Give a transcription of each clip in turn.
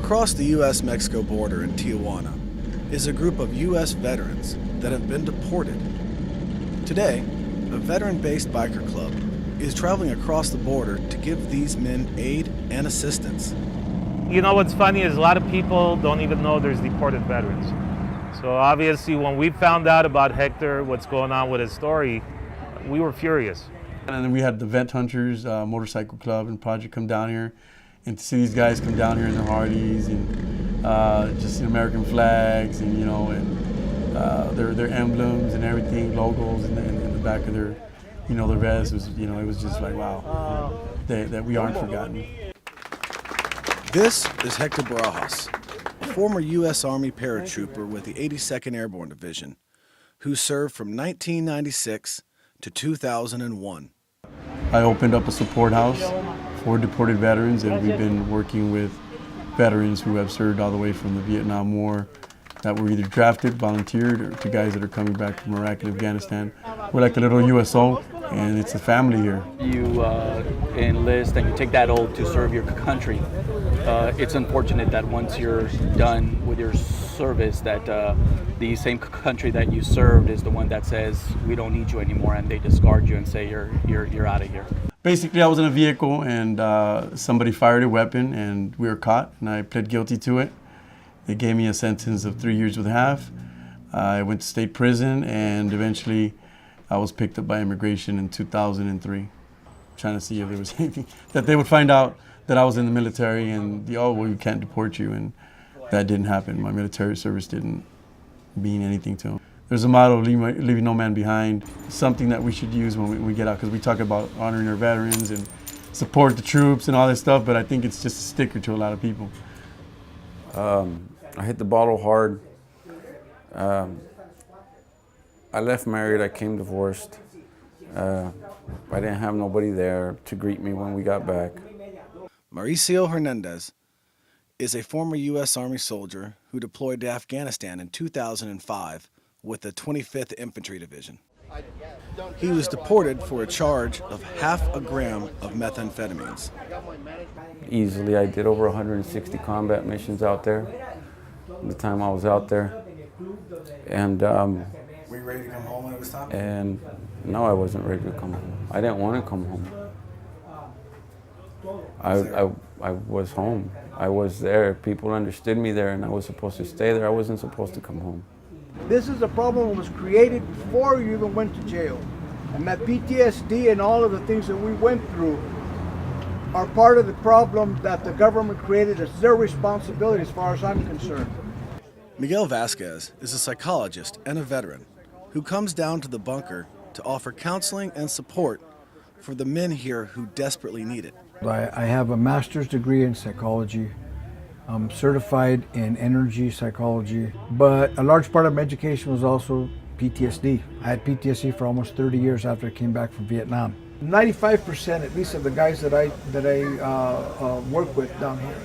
Across the U.S.-Mexico border in Tijuana is a group of U.S. veterans that have been deported. Today, a veteran-based biker club is traveling across the border to give these men aid and assistance. You know what's funny is a lot of people don't even know there's deported veterans. So obviously when we found out about Hector, what's going on with his story, we were furious. And then we had the Vent Hunters motorcycle club and project come down here, and to see these guys come down here in their Hardys and just American flags and their emblems and everything, logos in the back of their their vests was it was just like wow, that we aren't forgotten. This is Hector Barajas, a former U.S. Army paratrooper with the 82nd Airborne Division, who served from 1996 to 2001. I opened up a support house for deported veterans, and we've been working with veterans who have served all the way from the Vietnam War, that were either drafted, volunteered, or to guys that are coming back from Iraq and Afghanistan. We're like a little USO, and it's a family here. You enlist and you take that oath to serve your country. It's unfortunate that once you're done with your service, that the same country that you served is the one that says we don't need you anymore, and they discard you and say you're out of here. Basically, I was in a vehicle and somebody fired a weapon, and we were caught, and I pled guilty to it. They gave me a sentence of 3 years with a half. I went to state prison, and eventually I was picked up by immigration in 2003, trying to see if there was anything that they would find out that I was in the military, and we can't deport you, and that didn't happen. My military service didn't mean anything to them. There's a motto, leaving no man behind, something that we should use when we get out, because we talk about honoring our veterans and support the troops and all this stuff, but I think it's just a sticker to a lot of people. I hit the bottle hard. I left married, I came divorced. I didn't have nobody there to greet me when we got back. Mauricio Hernandez is a former U.S. Army soldier who deployed to Afghanistan in 2005 with the 25th Infantry Division. He was deported for a charge of 0.5 gram of methamphetamines. Easily, I did over 160 combat missions out there the time I was out there. And Were you ready to come home when it was time? And no, I wasn't ready to come home. I didn't want to come home. I was home. I was there. People understood me there, and I was supposed to stay there. I wasn't supposed to come home. This is a problem that was created before you even went to jail. And that PTSD and all of the things that we went through are part of the problem that the government created. It's their responsibility as far as I'm concerned. Miguel Vasquez is a psychologist and a veteran who comes down to the bunker to offer counseling and support for the men here who desperately need it. I have a master's degree in psychology. I'm certified in energy psychology, but a large part of my education was also PTSD. I had PTSD for almost 30 years after I came back from Vietnam. 95% at least of the guys that I work with down here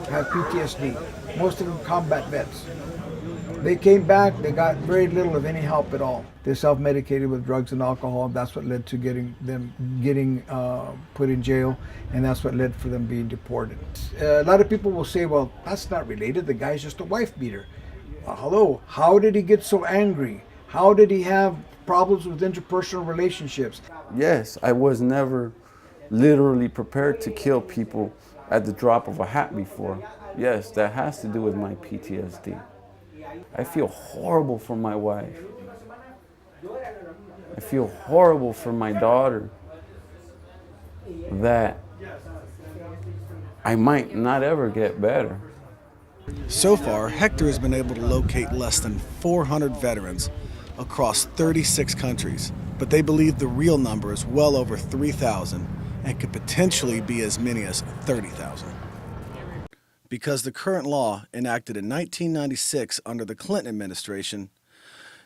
have PTSD. Most of them combat vets. They came back, they got very little of any help at all. They self-medicated with drugs and alcohol. That's what led to getting put in jail, and that's what led for them being deported. A lot of people will say, well, that's not related. The guy's just a wife beater. Hello, how did he get so angry? How did he have problems with interpersonal relationships? Yes, I was never literally prepared to kill people at the drop of a hat before. Yes, that has to do with my PTSD. I feel horrible for my wife. I feel horrible for my daughter that I might not ever get better. So far, Hector has been able to locate less than 400 veterans across 36 countries, but they believe the real number is well over 3,000 and could potentially be as many as 30,000. Because the current law, enacted in 1996 under the Clinton administration,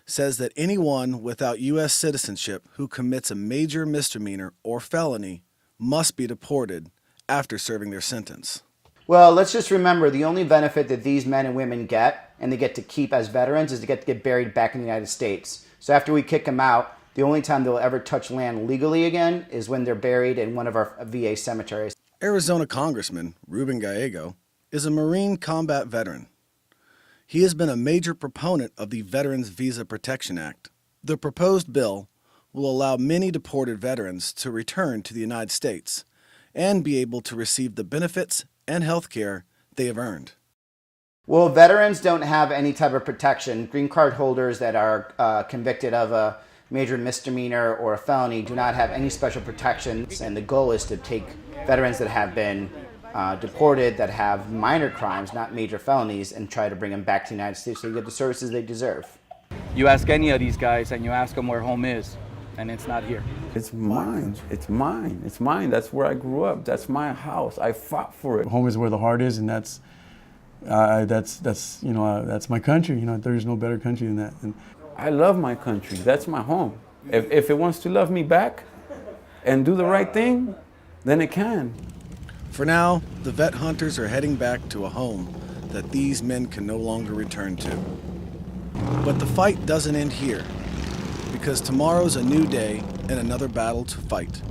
says that anyone without U.S. citizenship who commits a major misdemeanor or felony must be deported after serving their sentence. Well, let's just remember the only benefit that these men and women get, and they get to keep as veterans, is to get buried back in the United States. So after we kick them out, the only time they'll ever touch land legally again is when they're buried in one of our VA cemeteries. Arizona Congressman Ruben Gallego is a Marine combat veteran. He has been a major proponent of the Veterans Visa Protection Act. The proposed bill will allow many deported veterans to return to the United States and be able to receive the benefits and health care they have earned. Well, veterans don't have any type of protection. Green card holders that are convicted of a major misdemeanor or a felony do not have any special protections, and the goal is to take veterans that have been deported, that have minor crimes, not major felonies, and try to bring them back to the United States so they get the services they deserve. You ask any of these guys and you ask them where home is, and it's not here. It's mine. It's mine. It's mine. That's where I grew up. That's my house. I fought for it. Home is where the heart is, and that's my country. There's no better country than that. And I love my country. That's my home. If it wants to love me back and do the right thing, then it can. For now, the vet hunters are heading back to a home that these men can no longer return to. But the fight doesn't end here, because tomorrow's a new day and another battle to fight.